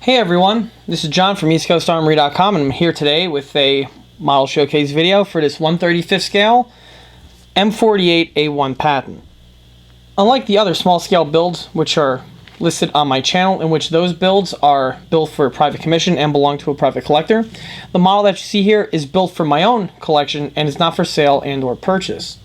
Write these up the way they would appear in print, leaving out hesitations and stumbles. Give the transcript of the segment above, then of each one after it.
Hey everyone, this is John from EastCoastArmory.com, and I'm here today with a model showcase video for this 1/35 scale M48A1 Patton. Unlike the other small scale builds which are listed on my channel, in which those builds are built for private commission and belong to a private collector, the model that you see here is built for my own collection and is not for sale and or purchase.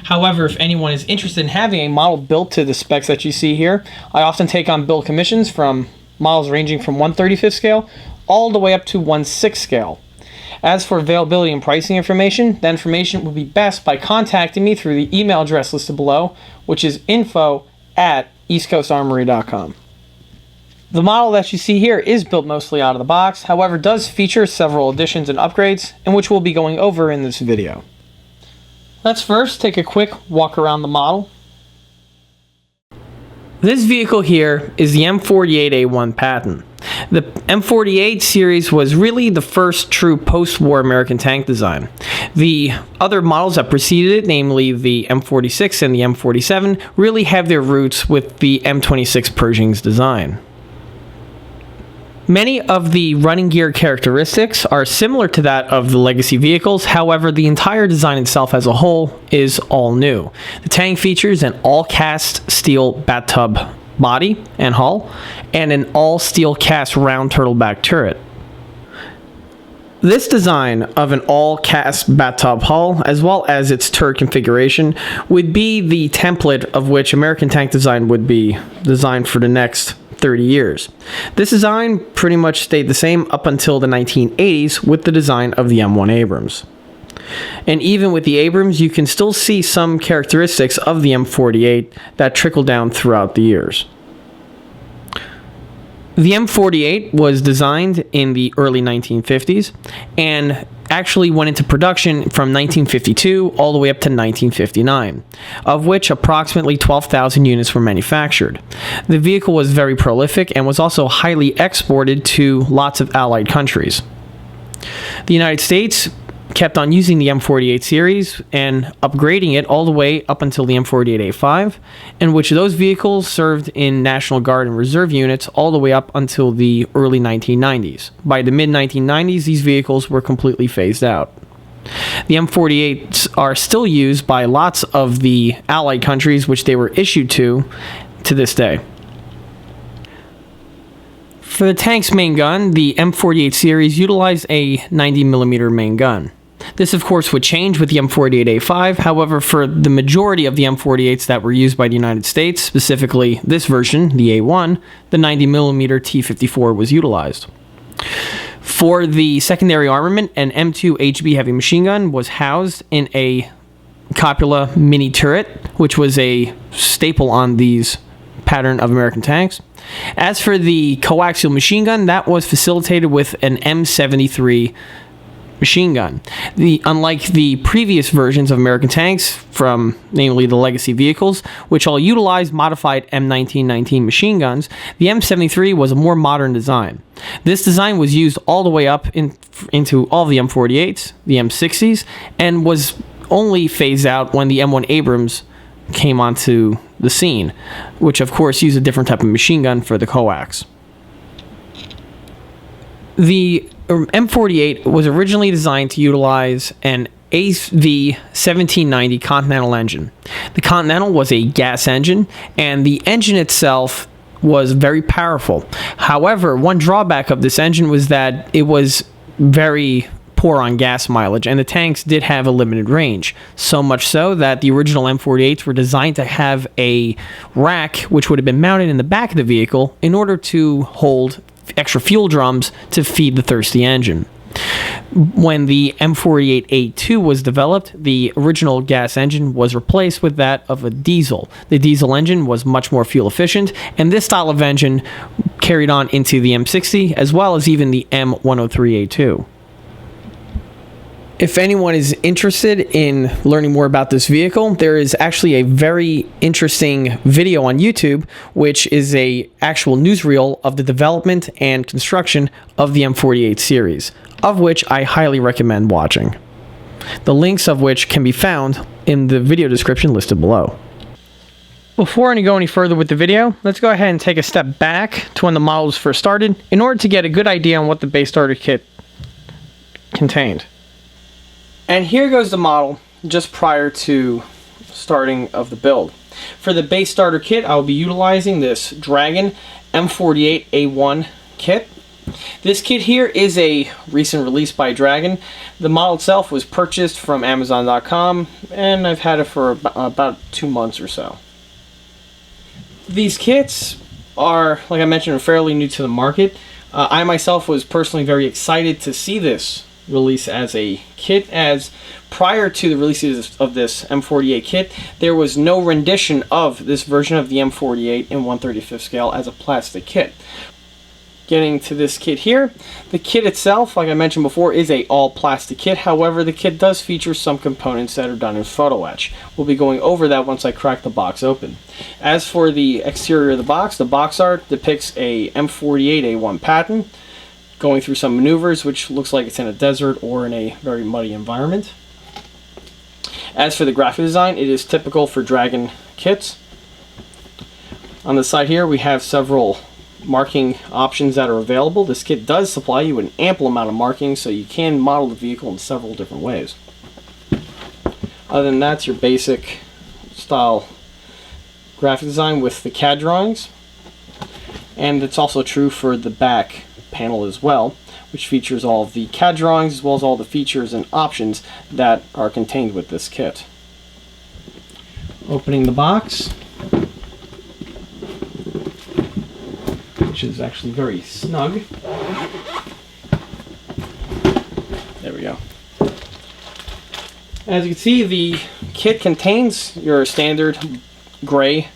However, if anyone is interested in having a model built to the specs that you see here, I often take on build commissions from models ranging from 1/35 scale all the way up to 1/6 scale. As for availability and pricing information, the information would be best by contacting me through the email address listed below, which is info@eastcoastarmory.com. The model that you see here is built mostly out of the box, however does feature several additions and upgrades, in which we'll be going over in this video. Let's first take a quick walk around the model. This vehicle here is the M48A1 Patton. The M48 series was really the first true post-war American tank design. The other models that preceded it, namely the M46 and the M47, really have their roots with the M26 Pershing's design. Many of the running gear characteristics are similar to that of the legacy vehicles, however the entire design itself as a whole is all new. The tank features an all-cast steel bathtub body and hull, and an all-steel cast round turtleback turret. This design of an all-cast bathtub hull, as well as its turret configuration, would be the template of which American tank design would be designed for the next 30 years. This design pretty much stayed the same up until the 1980s with the design of the M1 Abrams. And even with the Abrams, you can still see some characteristics of the M48 that trickle down throughout the years. The M48 was designed in the early 1950s and actually went into production from 1952 all the way up to 1959, of which approximately 12,000 units were manufactured. The vehicle was very prolific and was also highly exported to lots of allied countries. The United States kept on using the M48 series and upgrading it all the way up until the M48A5, in which those vehicles served in National Guard and Reserve units all the way up until the early 1990s. By the mid-1990s, these vehicles were completely phased out. The M48s are still used by lots of the allied countries which they were issued to this day. For the tank's main gun, the M48 series utilized a 90mm main gun. This, of course, would change with the M48A5. However, for the majority of the M48s that were used by the United States, specifically this version, the A1, the 90mm T54 was utilized. For the secondary armament, an M2 HB heavy machine gun was housed in a Coppola mini turret, which was a staple on these pattern of American tanks. As for the coaxial machine gun, that was facilitated with an M73 machine gun. Unlike the previous versions of American tanks, from namely the legacy vehicles, which all utilized modified M1919 machine guns, the M73 was a more modern design. This design was used all the way up into all the M48s, the M60s, and was only phased out when the M1 Abrams came onto the scene, which of course used a different type of machine gun for the coax. The M48 was originally designed to utilize an AV1790 Continental engine. The Continental was a gas engine, and the engine itself was very powerful. However, one drawback of this engine was that it was very poor on gas mileage, and the tanks did have a limited range. So much so that the original M48s were designed to have a rack which would have been mounted in the back of the vehicle in order to hold extra fuel drums to feed the thirsty engine. When the M48A2 was developed, the original gas engine was replaced with that of a diesel. The diesel engine was much more fuel efficient, and this style of engine carried on into the M60 as well as even the M103A2. If anyone is interested in learning more about this vehicle, there is actually a very interesting video on YouTube, which is a actual newsreel of the development and construction of the M48 series, of which I highly recommend watching. The links of which can be found in the video description listed below. Before I go any further with the video, let's go ahead and take a step back to when the model was first started in order to get a good idea on what the base starter kit contained. And here goes the model just prior to starting of the build. For the base starter kit, I will be utilizing this Dragon M48A1 kit. This kit here is a recent release by Dragon. The model itself was purchased from Amazon.com, and I've had it for about 2 months or so. These kits are, like I mentioned, fairly new to the market. I myself was personally very excited to see this release as a kit, as prior to the releases of this M48 kit, there was no rendition of this version of the M48 in 1/35 scale as a plastic kit. Getting to this kit here, the kit itself, like I mentioned before, is a all plastic kit. However, the kit does feature some components that are done in photo etch. We'll be going over that once I crack the box open. As for the exterior of the box art depicts a M48A1 Patton going through some maneuvers, which looks like it's in a desert or in a very muddy environment. As for the graphic design, it is typical for Dragon kits. On the side here, we have several marking options that are available. This kit does supply you with an ample amount of markings, so you can model the vehicle in several different ways. Other than that, it's your basic style graphic design with the CAD drawings, and it's also true for the back panel as well, which features all of the CAD drawings as well as all the features and options that are contained with this kit. Opening the box, which is actually very snug. There we go. As you can see, the kit contains your standard gray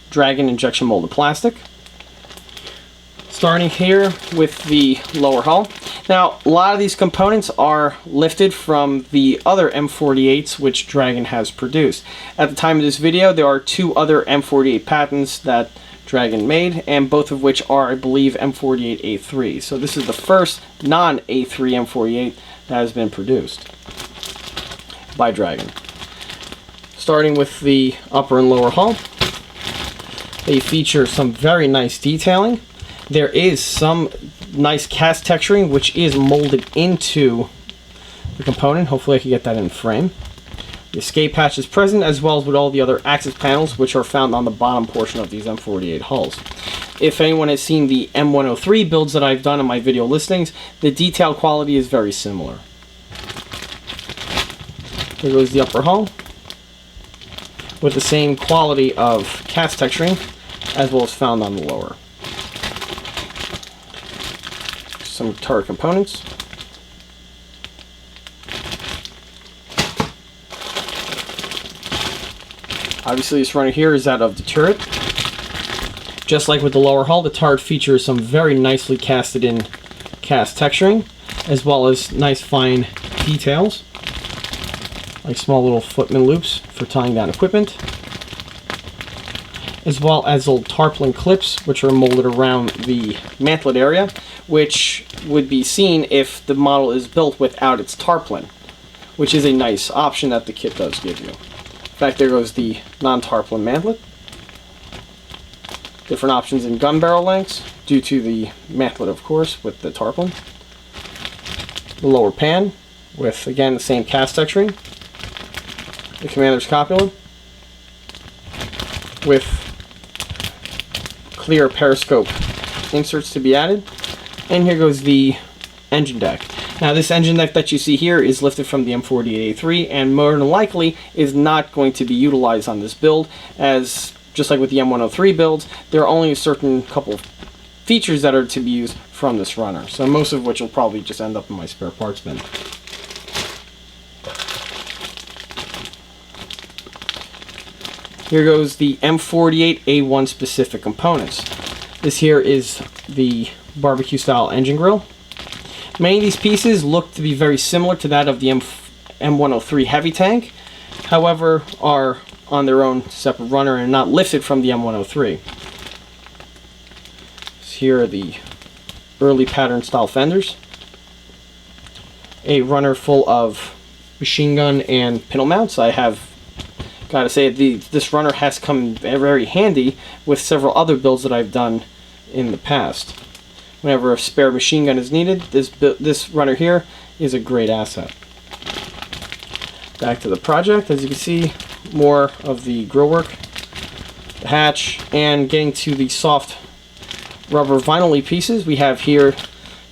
Dragon injection molded plastic. Starting here with the lower hull. Now, a lot of these components are lifted from the other M48s which Dragon has produced. At the time of this video, there are 2 other M48 Pattons that Dragon made, and both of which are, I believe, M48A3. So this is the first non-A3 M48 that has been produced by Dragon. Starting with the upper and lower hull, they feature some very nice detailing. There is some nice cast texturing which is molded into the component. Hopefully I can get that in frame. The escape hatch is present, as well as with all the other access panels which are found on the bottom portion of these M48 hulls. If anyone has seen the M103 builds that I've done in my video listings, the detail quality is very similar. Here goes the upper hull with the same quality of cast texturing as well as found on the lower. Some turret components. Obviously, this runner here is that of the turret. Just like with the lower hull, the turret features some very nicely casted in cast texturing, as well as nice fine details, like small little footman loops for tying down equipment, as well as little tarpaulin clips which are molded around the mantlet area, which would be seen if the model is built without its tarpaulin, which is a nice option that the kit does give you. In fact, there goes the non-tarpaulin mantlet. Different options in gun barrel lengths due to the mantlet, of course, with the tarpaulin. The lower pan with, again, the same cast texturing. The commander's copula with clear periscope inserts to be added. And here goes the engine deck. Now, this engine deck that you see here is lifted from the M48A3 and more than likely is not going to be utilized on this build, as just like with the M103 builds, there are only a certain couple of features that are to be used from this runner, so most of which will probably just end up in my spare parts bin. Here goes the M48A1 specific components. This here is the barbecue style engine grill. Many of these pieces look to be very similar to that of the M103 heavy tank, however are on their own separate runner and not lifted from the M103. So here are the early pattern style fenders. A runner full of machine gun and pintle mounts. I have Gotta say, this runner has come very handy with several other builds that I've done in the past. Whenever a spare machine gun is needed, this runner here is a great asset. Back to the project, as you can see, more of the grill work, the hatch, and getting to the soft rubber vinyl pieces. We have here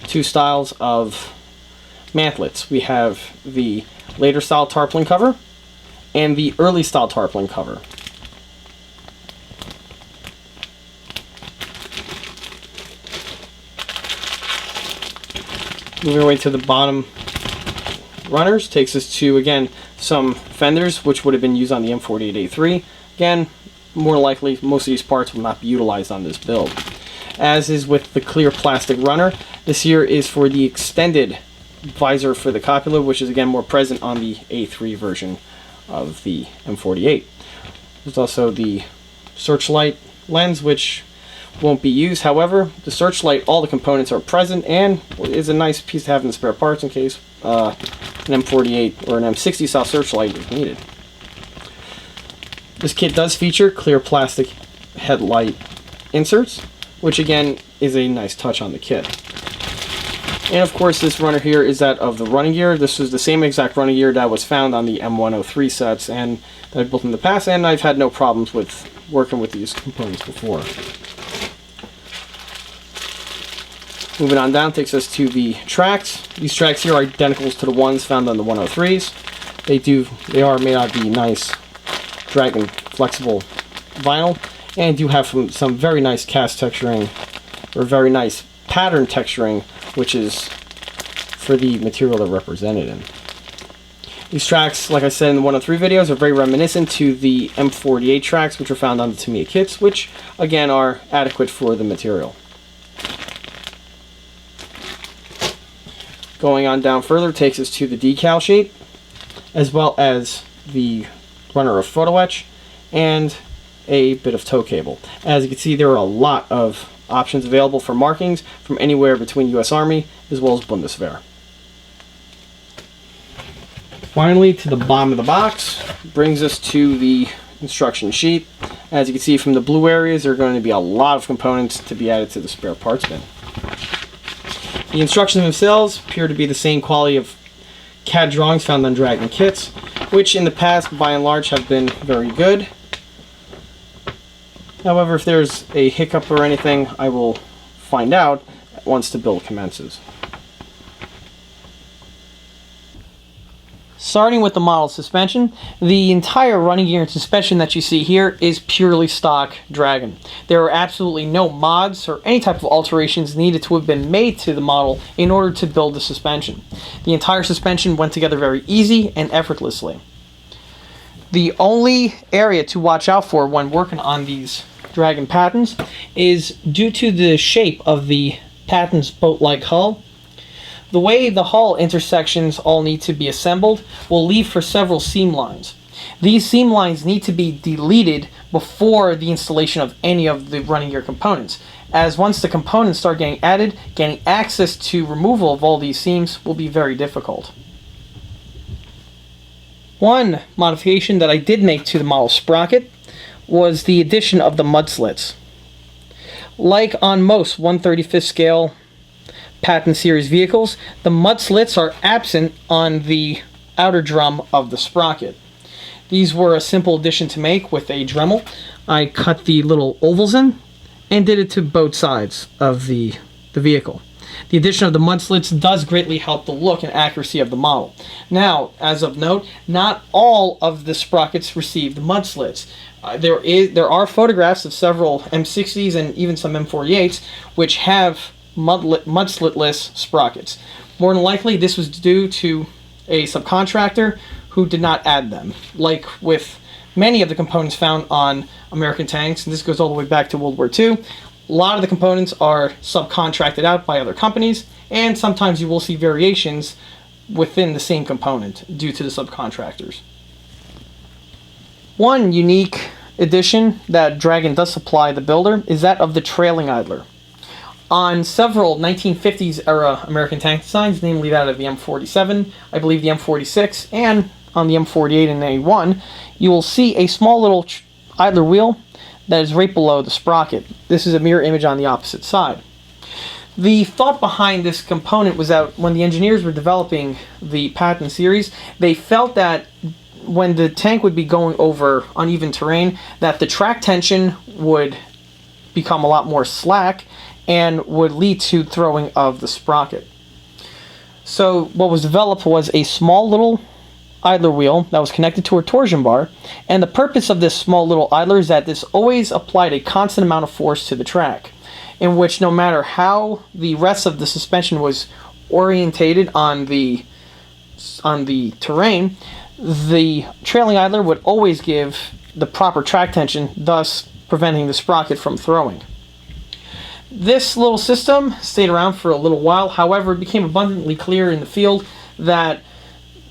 two styles of mantlets. We have the later style tarpaulin cover and the early style tarpaulin cover. Moving away to the bottom runners takes us to, again, some fenders which would have been used on the M48A3. Again, more likely most of these parts will not be utilized on this build. As is with the clear plastic runner, this here is for the extended visor for the copula, which is again more present on the A3 version of the M48. There's also the searchlight lens, which won't be used. However, the searchlight, all the components are present and is a nice piece to have in the spare parts in case an M48 or an M60 style searchlight is needed. This kit does feature clear plastic headlight inserts, which again is a nice touch on the kit. And of course, this runner here is that of the running gear. This is the same exact running gear that was found on the M103 sets and that I've built in the past, and I've had no problems with working with these components before. Moving on down takes us to the tracks. These tracks here are identical to the ones found on the 103s. They are made out of the nice Dragon flexible vinyl, and do have some very nice cast texturing, or very nice pattern texturing, which is for the material they're represented in. These tracks, like I said in the 103 videos, are very reminiscent to the M48 tracks, which are found on the Tamiya kits, which again are adequate for the material. Going on down further takes us to the decal sheet, as well as the runner of photo etch, and a bit of tow cable. As you can see, there are a lot of options available for markings from anywhere between US Army as well as Bundeswehr. Finally, to the bottom of the box brings us to the instruction sheet. As you can see from the blue areas, there are going to be a lot of components to be added to the spare parts bin. The instructions themselves appear to be the same quality of CAD drawings found on Dragon kits, which in the past, by and large, have been very good. However, if there's a hiccup or anything, I will find out once the build commences. Starting with the model suspension, the entire running gear and suspension that you see here is purely stock Dragon. There are absolutely no mods or any type of alterations needed to have been made to the model in order to build the suspension. The entire suspension went together very easy and effortlessly. The only area to watch out for when working on these Dragon Pattons is due to the shape of the Patton's boat-like hull. The way the hull intersections all need to be assembled will leave for several seam lines. These seam lines need to be deleted before the installation of any of the running gear components, as once the components start getting added, getting access to removal of all these seams will be very difficult. One modification that I did make to the model sprocket was the addition of the mud slits. Like on most 1/35th scale Patton series vehicles, the mud slits are absent on the outer drum of the sprocket. These were a simple addition to make with a Dremel. I cut the little ovals in and did it to both sides of the vehicle. The addition of the mud slits does greatly help the look and accuracy of the model. Now, as of note, not all of the sprockets received mud slits. There are photographs of several M60s and even some M48s which have mud slitless sprockets. More than likely, this was due to a subcontractor who did not add them. Like with many of the components found on American tanks, and this goes all the way back to World War II, a lot of the components are subcontracted out by other companies, and sometimes you will see variations within the same component due to the subcontractors. One unique addition that Dragon does supply the builder is that of the trailing idler. On several 1950s era American tank designs, namely that of the M47, I believe the M46, and on the M48 and A1, you will see a small little idler wheel that is right below the sprocket. This is a mirror image on the opposite side. The thought behind this component was that when the engineers were developing the Patton series, they felt that when the tank would be going over uneven terrain, that the track tension would become a lot more slack and would lead to throwing of the sprocket. So what was developed was a small little idler wheel that was connected to a torsion bar, and the purpose of this small little idler is that this always applied a constant amount of force to the track, in which no matter how the rest of the suspension was orientated on the terrain, the trailing idler would always give the proper track tension, thus preventing the sprocket from throwing. This little system stayed around for a little while. However, it became abundantly clear in the field that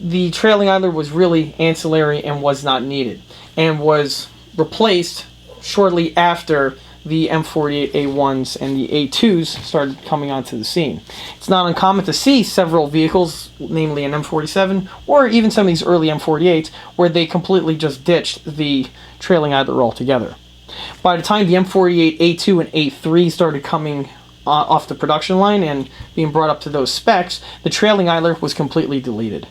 the trailing idler was really ancillary and was not needed, and was replaced shortly after the M48A1s and the A2s started coming onto the scene. It's not uncommon to see several vehicles, namely an M47 or even some of these early M48s, where they completely just ditched the trailing idler altogether. By the time the M48A2 and A3 started coming off the production line and being brought up to those specs, the trailing idler was completely deleted.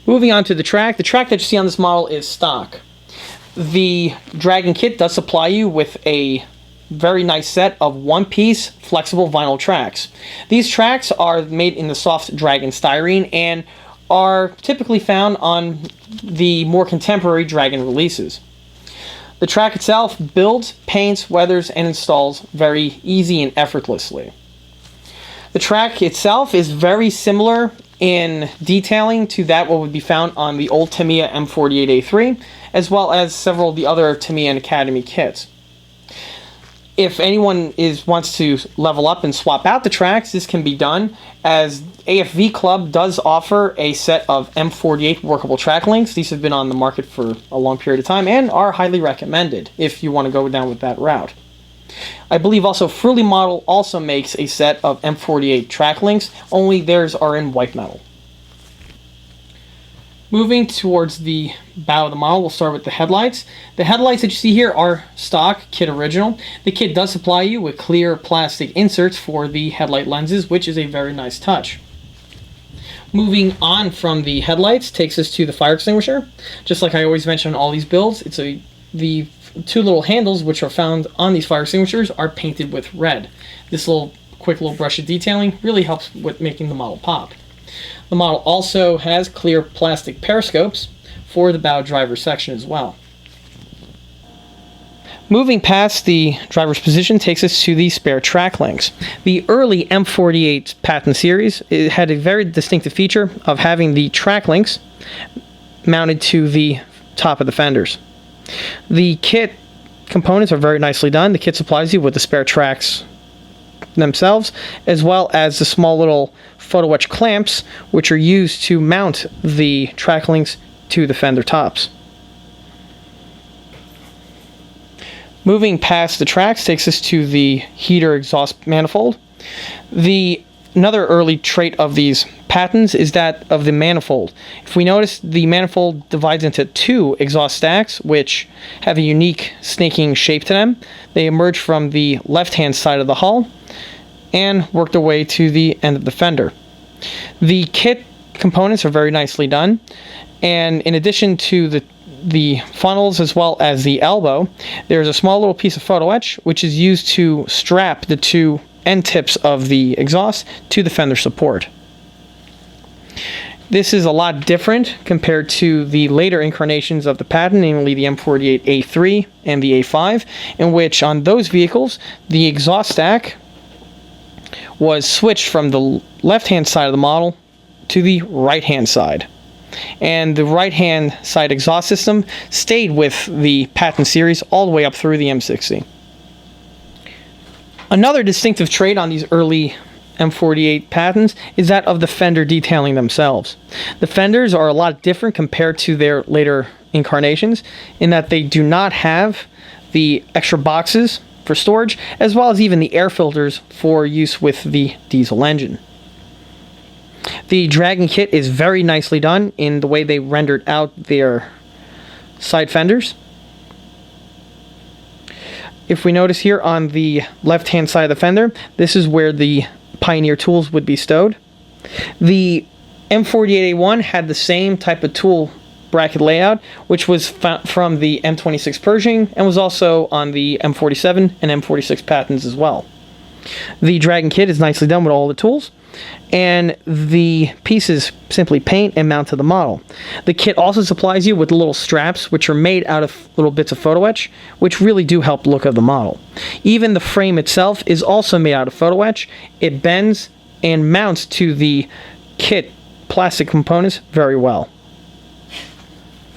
Moving on to the track that you see on this model is stock. The Dragon kit does supply you with a very nice set of one-piece flexible vinyl tracks. These tracks are made in the soft Dragon styrene and are typically found on the more contemporary Dragon releases. The track itself builds, paints, weathers, and installs very easy and effortlessly. The track itself is very similar in detailing to that what would be found on the old Tamiya M48A3, as well as several of the other Tamiya and Academy kits. If anyone wants to level up and swap out the tracks, this can be done, as AFV Club does offer a set of M48 workable track links. These have been on the market for a long period of time and are highly recommended if you want to go down with that route. I believe also Fruity Model also makes a set of M48 track links, only theirs are in white metal. Moving towards the bow of the model, we'll start with the headlights. The headlights that you see here are stock kit original. The kit does supply you with clear plastic inserts for the headlight lenses, which is a very nice touch. Moving on from the headlights takes us to the fire extinguisher. Just like I always mention on all these builds, the two little handles which are found on these fire extinguishers are painted with red. This quick little brush of detailing really helps with making the model pop. The model also has clear plastic periscopes for the bow driver section as well. Moving past the driver's position takes us to the spare track links. The early M48 Patton series, it had a very distinctive feature of having the track links mounted to the top of the fenders. The kit components are very nicely done. The kit supplies you with the spare tracks themselves, as well as the small little photo etch clamps, which are used to mount the track links to the fender tops. Moving past the tracks takes us to the heater exhaust manifold. Another early trait of these Pattons is that of the manifold. If we notice, the manifold divides into two exhaust stacks, which have a unique snaking shape to them. They emerge from the left-hand side of the hull and work their way to the end of the fender. The kit components are very nicely done, and in addition to the funnels as well as the elbow, there's a small little piece of photo etch which is used to strap the two end tips of the exhaust to the fender support. This is a lot different compared to the later incarnations of the Patton, namely the M48A3 and the A5, in which on those vehicles the exhaust stack was switched from the left-hand side of the model to the right-hand side. And the right-hand side exhaust system stayed with the Patton series all the way up through the M60. Another distinctive trait on these early M48 Pattons is that of the fender detailing themselves. The fenders are a lot different compared to their later incarnations in that they do not have the extra boxes for storage, as well as even the air filters for use with the diesel engine. The Dragon kit is very nicely done in the way they rendered out their side fenders. If we notice here on the left-hand side of the fender, this is where the Pioneer tools would be stowed. The M48A1 had the same type of tool bracket layout, which was from the M26 Pershing and was also on the M47 and M46 Pattons as well. The Dragon kit is nicely done with all the tools, and the pieces simply paint and mount to the model. The kit also supplies you with little straps, which are made out of little bits of photo etch, which really do help the look of the model. Even the frame itself is also made out of photo etch. It bends and mounts to the kit plastic components very well.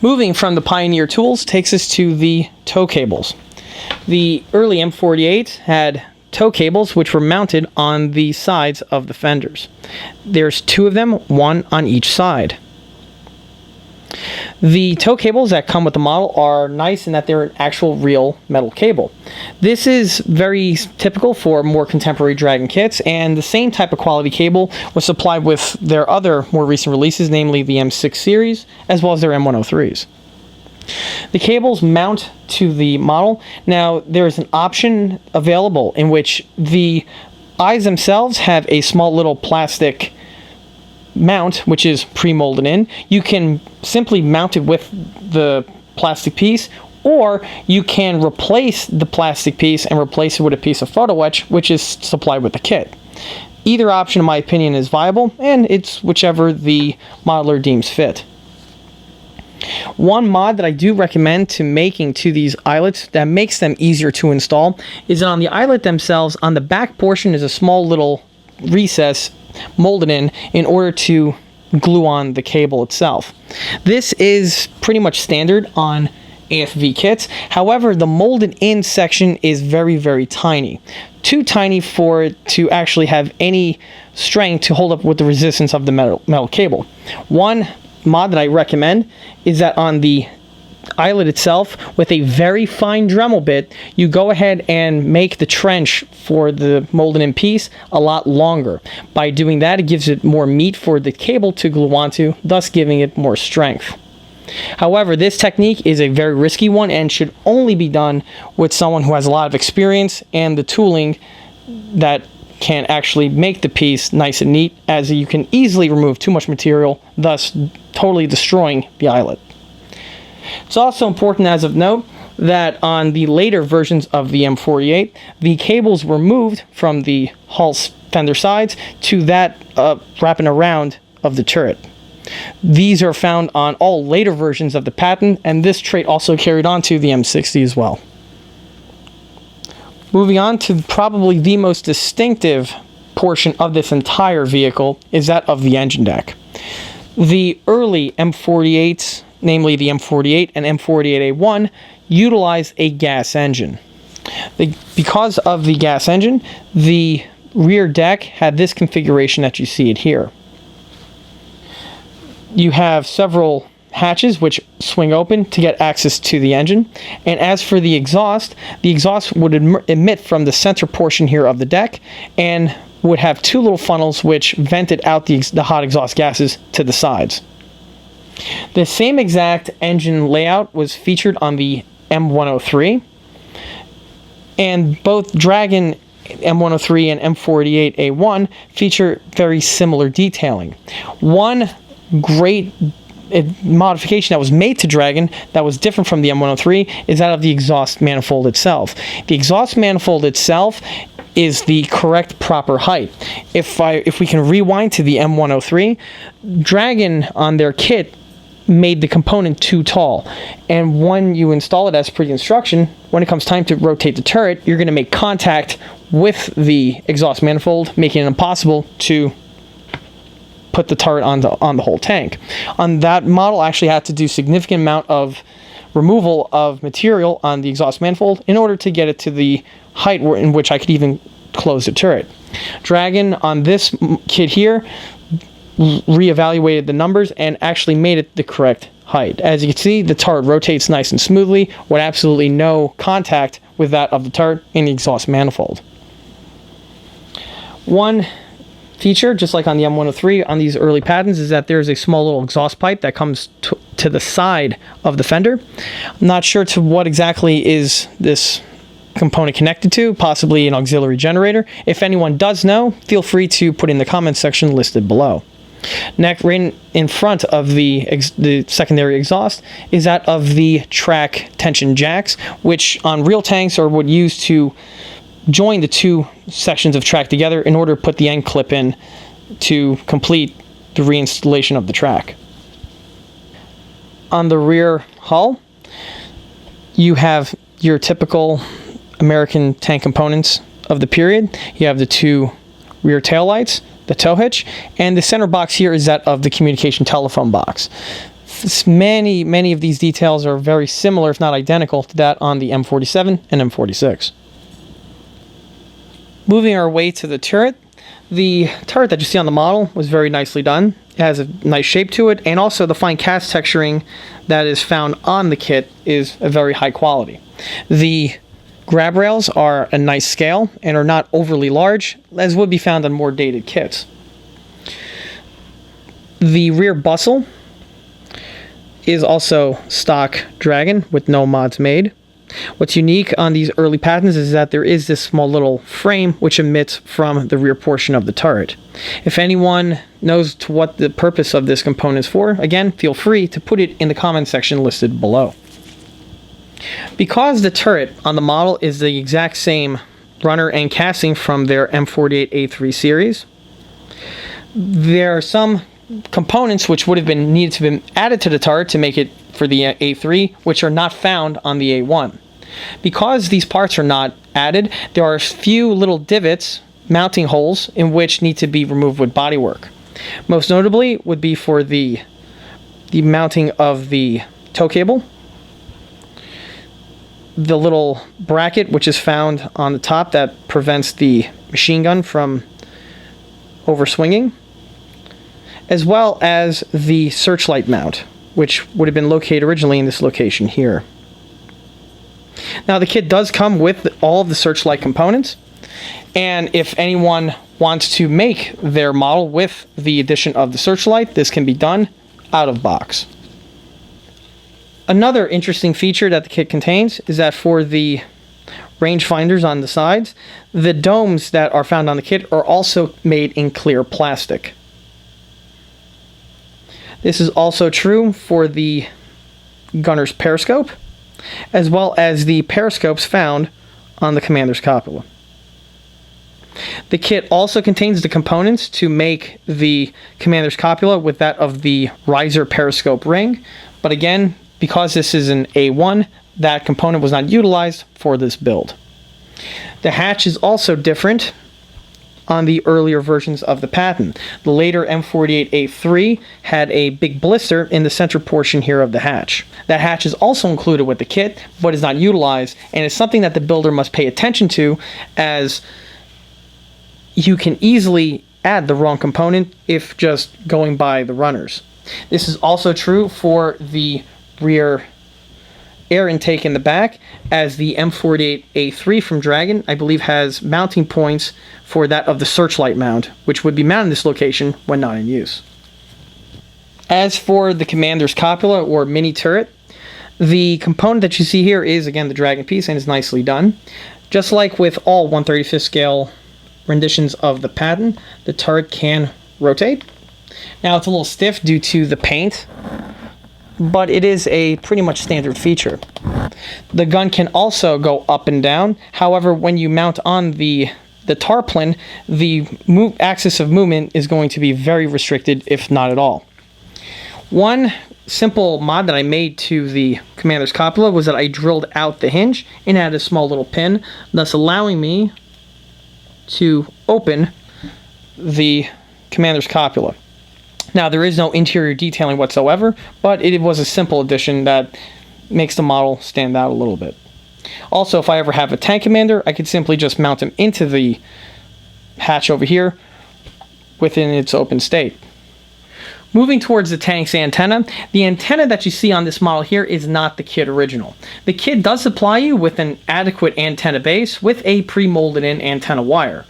Moving from the Pioneer tools takes us to the tow cables. The early M48 had tow cables which were mounted on the sides of the fenders. There's two of them, one on each side. The tow cables that come with the model are nice in that they're an actual real metal cable. This is very typical for more contemporary Dragon kits, and the same type of quality cable was supplied with their other more recent releases, namely the M6 series, as well as their M103s. The cables mount to the model. Now, there is an option available in which the eyes themselves have a small little plastic mount, which is pre-molded in. You can simply mount it with the plastic piece, or you can replace the plastic piece and replace it with a piece of photo etch, which is supplied with the kit. Either option, in my opinion, is viable, and it's whichever the modeler deems fit. One mod that I do recommend to making to these eyelets that makes them easier to install is that on the eyelet themselves, on the back portion is a small little recess molded in order to glue on the cable itself. This is pretty much standard on AFV kits. However, the molded in section is very, very tiny. Too tiny for it to actually have any strength to hold up with the resistance of the metal cable. One mod that I recommend is that on the eyelet itself, with a very fine Dremel bit, you go ahead and make the trench for the molded in piece a lot longer. By doing that, it gives it more meat for the cable to glue onto, thus giving it more strength. However, this technique is a very risky one and should only be done with someone who has a lot of experience and the tooling that can actually make the piece nice and neat, as you can easily remove too much material, thus totally destroying the eyelet. It's also important as of note that on the later versions of the M48, the cables were moved from the hull fender sides to that wrapping around of the turret. These are found on all later versions of the Patton, and this trait also carried on to the M60 as well. Moving on to probably the most distinctive portion of this entire vehicle is that of the engine deck. The early M48s, namely the M48 and M48A1, utilized a gas engine. Because of the gas engine, the rear deck had this configuration that you see it here. You have several hatches which swing open to get access to the engine, and as for the exhaust would emit from the center portion here of the deck and would have two little funnels which vented out the hot exhaust gases to the sides. The same exact engine layout was featured on the M103, and both Dragon M103 and M48A1 feature very similar detailing. One great modification that was made to Dragon that was different from the M103 is that of the exhaust manifold itself. The exhaust manifold itself is the correct proper height. If we can rewind to the M103, Dragon on their kit made the component too tall, and when you install it as per the instruction, when it comes time to rotate the turret, you're going to make contact with the exhaust manifold, making it impossible to put the turret on the whole tank. On that model, I actually had to do significant amount of removal of material on the exhaust manifold in order to get it to the height in which I could even close the turret. Dragon on this kit here reevaluated the numbers and actually made it the correct height. As you can see, the turret rotates nice and smoothly with absolutely no contact with that of the turret in the exhaust manifold. One feature, just like on the M103 on these early Pattons, is that there's a small little exhaust pipe that comes to the side of the fender. I'm not sure to what exactly is this component connected to, possibly an auxiliary generator. If anyone does know, feel free to put in the comments section listed below. Next, right in front of the secondary exhaust is that of the track tension jacks, which on real tanks are what used to join the two sections of track together in order to put the end clip in to complete the reinstallation of the track. On the rear hull, you have your typical American tank components of the period. You have the two rear taillights, the tow hitch, and the center box here is that of the communication telephone box. Many of these details are very similar, if not identical, to that on the M47 and M46. Moving our way to the turret. The turret that you see on the model was very nicely done. It has a nice shape to it, and also the fine cast texturing that is found on the kit is a very high quality. The grab rails are a nice scale and are not overly large, as would be found on more dated kits. The rear bustle is also stock Dragon with no mods made. What's unique on these early Pattons is that there is this small little frame which emits from the rear portion of the turret. If anyone knows to what the purpose of this component is for, again, feel free to put it in the comment section listed below. Because the turret on the model is the exact same runner and casting from their M48A3 series, there are some components which would have been needed to be added to the turret to make it for the A3, which are not found on the A1. Because these parts are not added, there are a few little divots, mounting holes, in which need to be removed with bodywork. Most notably would be for the mounting of the tow cable, the little bracket which is found on the top that prevents the machine gun from overswinging, as well as the searchlight mount, which would have been located originally in this location here. Now the kit does come with all of the searchlight components, and if anyone wants to make their model with the addition of the searchlight, this can be done out of box. Another interesting feature that the kit contains is that for the rangefinders on the sides, the domes that are found on the kit are also made in clear plastic. This is also true for the gunner's periscope, as well as the periscopes found on the commander's cupola. The kit also contains the components to make the commander's cupola with that of the riser periscope ring, but again, because this is an A1, that component was not utilized for this build. The hatch is also different on the earlier versions of the Patton. The later M48A3 had a big blister in the center portion here of the hatch. That hatch is also included with the kit, but is not utilized, and is something that the builder must pay attention to, as you can easily add the wrong component if just going by the runners. This is also true for the rear air intake in the back, as the M48A3 from Dragon, I believe, has mounting points for that of the searchlight mount, which would be mounted in this location when not in use. As for the commander's cupola or mini turret, the component that you see here is again the Dragon piece and is nicely done. Just like with all 1/35th scale renditions of the Patton, the turret can rotate. Now it's a little stiff due to the paint, but it is a pretty much standard feature. The gun can also go up and down. However, when you mount on the tarpaulin, the axis of movement is going to be very restricted, if not at all. One simple mod that I made to the commander's cupola was that I drilled out the hinge and added a small little pin, thus allowing me to open the commander's cupola. Now, there is no interior detailing whatsoever, but it was a simple addition that makes the model stand out a little bit. Also, if I ever have a tank commander, I could simply just mount him into the hatch over here within its open state. Moving towards the tank's antenna, the antenna that you see on this model here is not the kit original. The kit does supply you with an adequate antenna base with a pre-molded in antenna wire.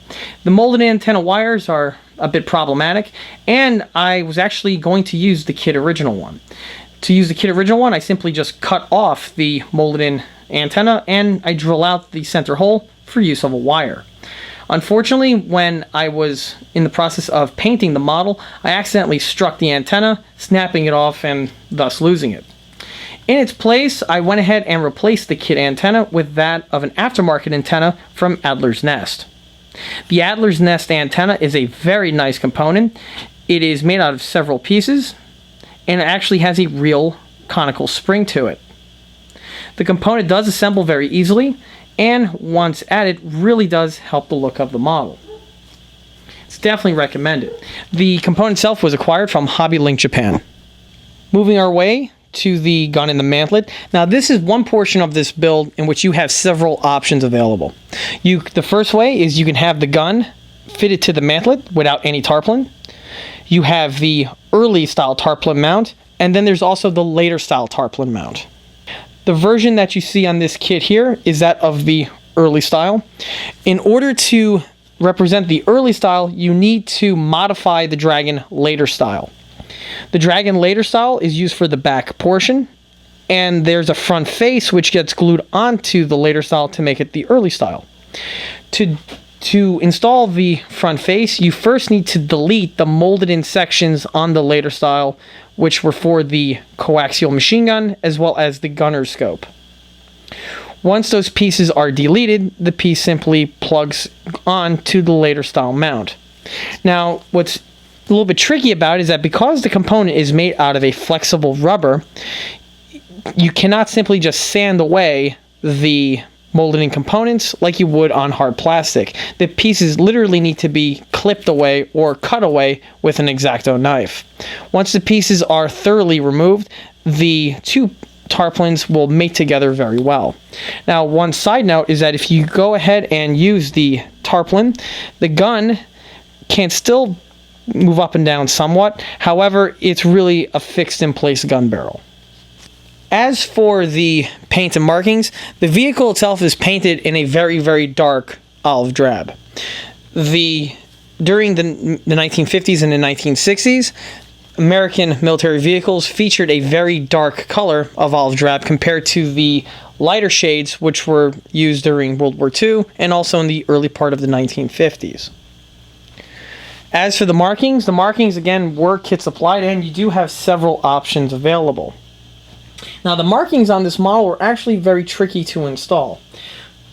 The molded antenna wires are a bit problematic, and I was actually going to use the kit original one. To use the kit original one, I simply just cut off the molded-in antenna and I drill out the center hole for use of a wire. Unfortunately, when I was in the process of painting the model, I accidentally struck the antenna, snapping it off and thus losing it. In its place, I went ahead and replaced the kit antenna with that of an aftermarket antenna from Adler's Nest. The Adler's Nest antenna is a very nice component. It is made out of several pieces, and it actually has a real conical spring to it. The component does assemble very easily, and once added, really does help the look of the model. It's definitely recommended. The component itself was acquired from Hobby Link Japan. Moving our way to the gun and the mantlet. Now this is one portion of this build in which you have several options available. The first way is you can have the gun fitted to the mantlet without any tarpaulin. You have the early style tarpaulin mount, and then there's also the later style tarpaulin mount. The version that you see on this kit here is that of the early style. In order to represent the early style, you need to modify the Dragon later style. The Dragon later style is used for the back portion, and there's a front face which gets glued onto the later style to make it the early style. To install the front face, you first need to delete the molded in sections on the later style, which were for the coaxial machine gun as well as the gunner's scope. Once those pieces are deleted, the piece simply plugs on to the later style mount. Now, what's a little bit tricky about it is that because the component is made out of a flexible rubber, you cannot simply just sand away the molded in components like you would on hard plastic. The pieces literally need to be clipped away or cut away with an X-Acto knife. Once the pieces are thoroughly removed, the two tarpaulins will mate together very well. Now, one side note is that if you go ahead and use the tarpaulin, the gun can still move up and down somewhat. However, it's really a fixed in place gun barrel. As for the paint and markings, the vehicle itself is painted in a very, very dark olive drab. During the 1950s and the 1960s, American military vehicles featured a very dark color of olive drab compared to the lighter shades which were used during World War II and also in the early part of the 1950s. As for the markings again were kit supplied, and you do have several options available. Now, the markings on this model were actually very tricky to install.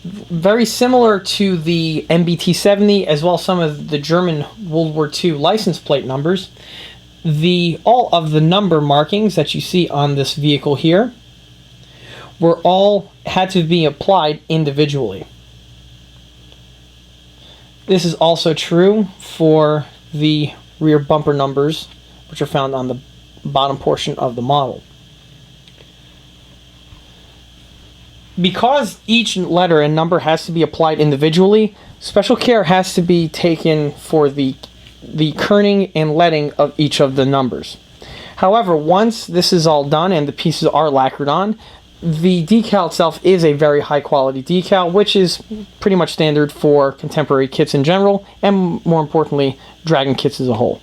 Very similar to the MBT-70 as well as some of the German World War II license plate numbers, all of the number markings that you see on this vehicle here had to be applied individually. This is also true for the rear bumper numbers, which are found on the bottom portion of the model. Because each letter and number has to be applied individually, special care has to be taken for the kerning and leading of each of the numbers. However, once this is all done and the pieces are lacquered on, the decal itself is a very high quality decal, which is pretty much standard for contemporary kits in general, and more importantly, Dragon kits as a whole.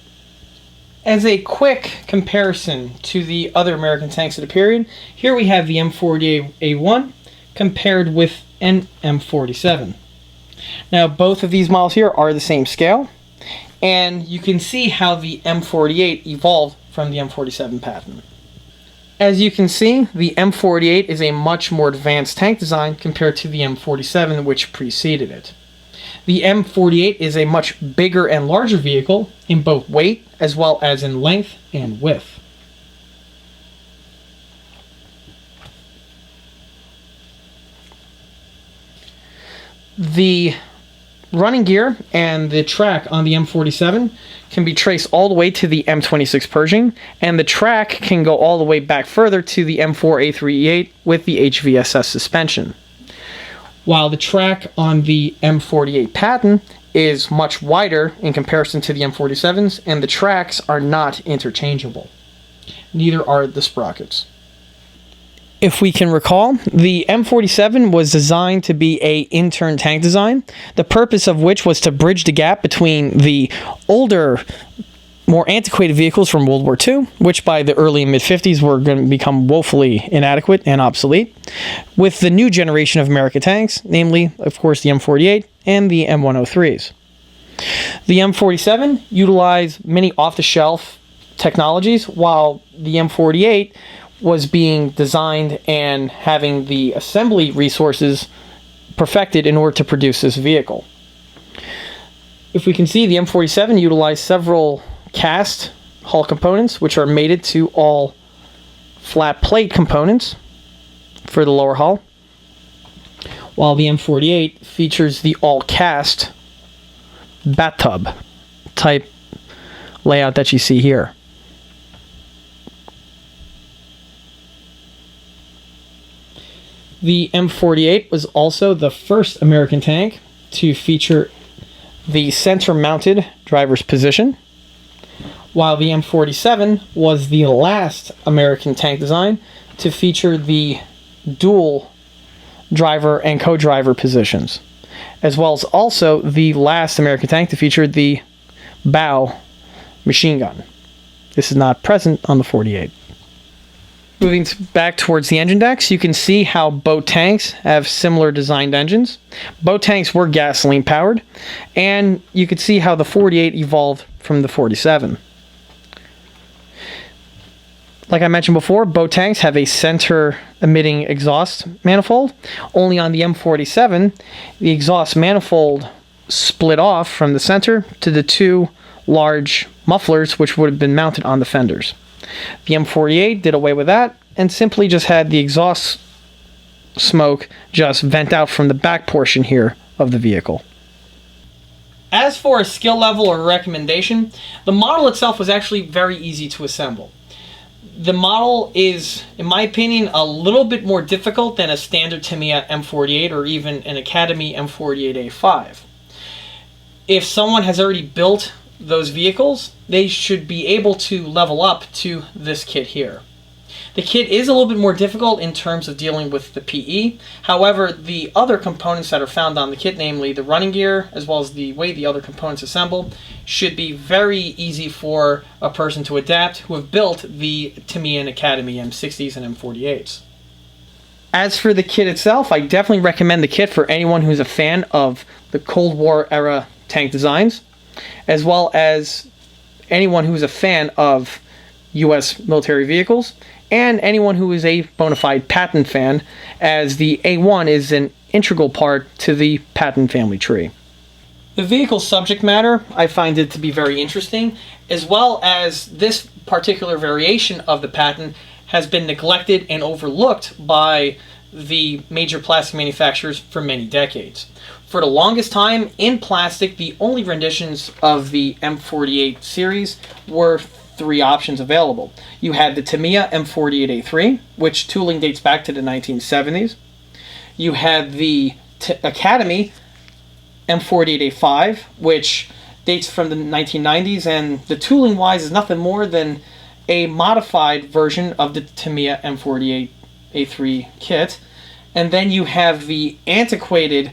As a quick comparison to the other American tanks of the period, here we have the M48A1 compared with an M47. Now, both of these models here are the same scale, and you can see how the M48 evolved from the M47 Patton. As you can see, the M48 is a much more advanced tank design compared to the M47, which preceded it. The M48 is a much bigger and larger vehicle in both weight as well as in length and width. The running gear and the track on the M47 can be traced all the way to the M26 Pershing, and the track can go all the way back further to the M4A3E8 with the HVSS suspension. While the track on the M48 Patton is much wider in comparison to the M47s, and the tracks are not interchangeable. Neither are the sprockets. If we can recall, the M47 was designed to be a intern tank design, the purpose of which was to bridge the gap between the older, more antiquated vehicles from World War II, which by the early and mid-50s were going to become woefully inadequate and obsolete, with the new generation of American tanks, namely, of course, the M48 and the M103s. The M47 utilized many off-the-shelf technologies, while the M48 was being designed and having the assembly resources perfected in order to produce this vehicle. If we can see, the M47 utilized several cast hull components, which are mated to all flat plate components for the lower hull, while the M48 features the all cast bathtub type layout that you see here. The M48 was also the first American tank to feature the center-mounted driver's position, while the M47 was the last American tank design to feature the dual driver and co-driver positions, as well as also the last American tank to feature the bow machine gun. This is not present on the 48. Moving back towards the engine decks, you can see how boat tanks have similar designed engines. Boat tanks were gasoline powered, and you can see how the 48 evolved from the 47. Like I mentioned before, boat tanks have a center emitting exhaust manifold. Only on the M47, the exhaust manifold split off from the center to the two large mufflers which would have been mounted on the fenders. The M48 did away with that and simply just had the exhaust smoke just vent out from the back portion here of the vehicle. As for a skill level or recommendation, the model itself was actually very easy to assemble. The model is, in my opinion, a little bit more difficult than a standard Tamiya M48 or even an Academy M48A5. If someone has already built those vehicles, they should be able to level up to this kit here. The kit is a little bit more difficult in terms of dealing with the PE. However, the other components that are found on the kit, namely the running gear, as well as the way the other components assemble, should be very easy for a person to adapt who have built the Tamiya and Academy M60s and M48s. As for the kit itself, I definitely recommend the kit for anyone who's a fan of the Cold War era tank designs, as well as anyone who's a fan of U.S. military vehicles, and anyone who is a bona fide Patton fan, as the A1 is an integral part to the Patton family tree. The vehicle's subject matter, I find it to be very interesting, as well as this particular variation of the Patton has been neglected and overlooked by the major plastic manufacturers for many decades. For the longest time, in plastic, the only renditions of the M48 series were three options available. You had the Tamiya M48A3, which tooling dates back to the 1970s. You had the Academy M48A5, which dates from the 1990s, and the tooling-wise is nothing more than a modified version of the Tamiya M48A3 kit. And then you have the antiquated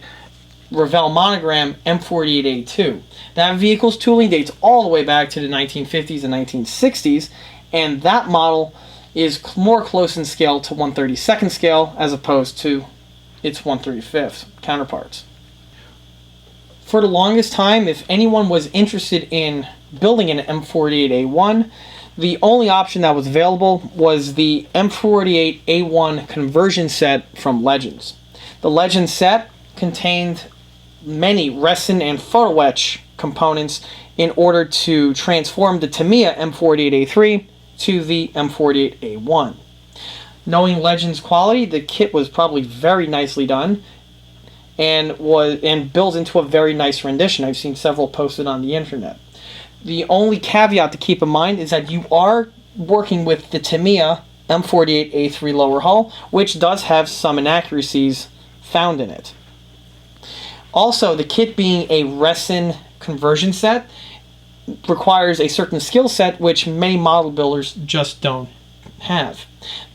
Revell monogram M48A2. That vehicle's tooling dates all the way back to the 1950s and 1960s, and that model is more close in scale to 1/32nd scale as opposed to its 1/35th counterparts. For the longest time, if anyone was interested in building an M48A1, the only option that was available was the M48A1 conversion set from Legends. The Legends set contained many resin and photo etch components in order to transform the Tamiya M48A3 to the M48A1. Knowing Legends quality, the kit was probably very nicely done and built into a very nice rendition. I've seen several posted on the internet. The only caveat to keep in mind is that you are working with the Tamiya M48A3 lower hull, which does have some inaccuracies found in it. Also, the kit being a resin conversion set requires a certain skill set which many model builders just don't have.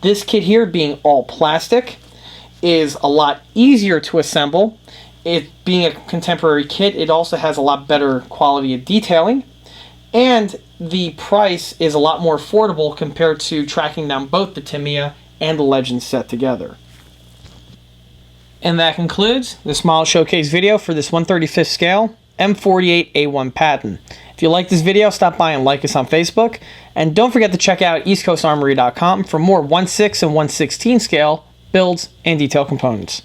This kit here, being all plastic, is a lot easier to assemble. It being a contemporary kit, it also has a lot better quality of detailing, and the price is a lot more affordable compared to tracking down both the Tamiya and the Legends set together. And that concludes this model showcase video for this 1/35th scale M48A1 Patton. If you like this video, stop by and like us on Facebook, and don't forget to check out eastcoastarmory.com for more 1/6 and 1/16 scale builds and detail components.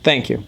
Thank you.